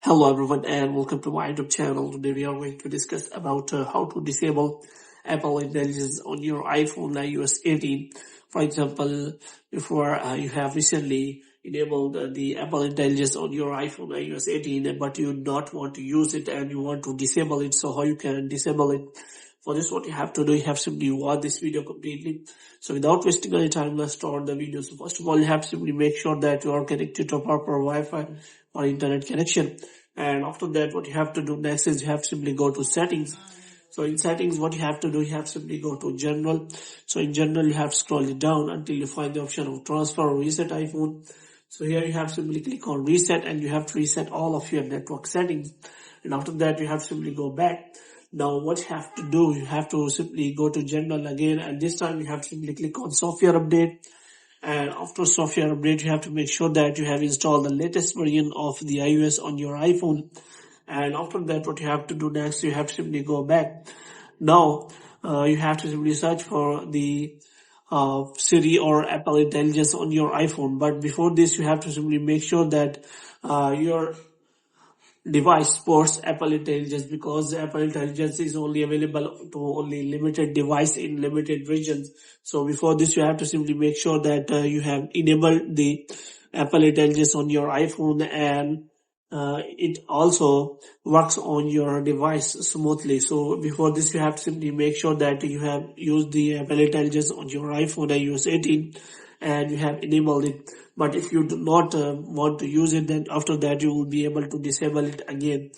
Hello everyone and welcome to my YouTube channel. Today we are going to discuss about how to disable Apple Intelligence on your iPhone iOS 18. For example, if you have recently enabled the Apple Intelligence on your iPhone iOS 18 but you not want to use it and you want to disable it, so how you can disable it? For this, what you have to do, you have simply watch this video completely. So without wasting any time, let's start the video. So first of all, you have to simply make sure that you are connected to proper Wi-Fi or internet connection. And after that, what you have to do next is you have to simply go to settings. So in settings, what you have to do, you have to simply go to general. So in general, you have to scroll it down until you find the option of transfer or reset iPhone. So here you have to simply click on reset and you have to reset all of your network settings. And after that, you have to simply go back. Now what you have to do, you have to simply go to general again, and this time you have to simply click on software update. And after software update, you have to make sure that you have installed the latest version of the iOS on your iPhone. And after that, what you have to do next, you have to simply go back. Now you have to simply search for the Siri or Apple Intelligence on your iPhone. But before this, you have to simply make sure that your device supports Apple Intelligence, because Apple Intelligence is only available to only limited device in limited regions. So before this, you have to simply make sure that you have enabled the Apple Intelligence on your iPhone, and it also works on your device smoothly. So before this, you have to simply make sure that you have used the Apple Intelligence on your iPhone iOS 18 and you have enabled it. But if you do not want to use it, then after that you will be able to disable it again.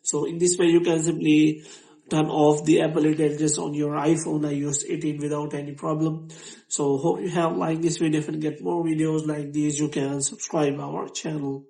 So in this way, you can simply turn off the Apple Intelligence on your iPhone iOS 18 without any problem. So hope you have liked this video. If you get more videos like these, you can subscribe our channel.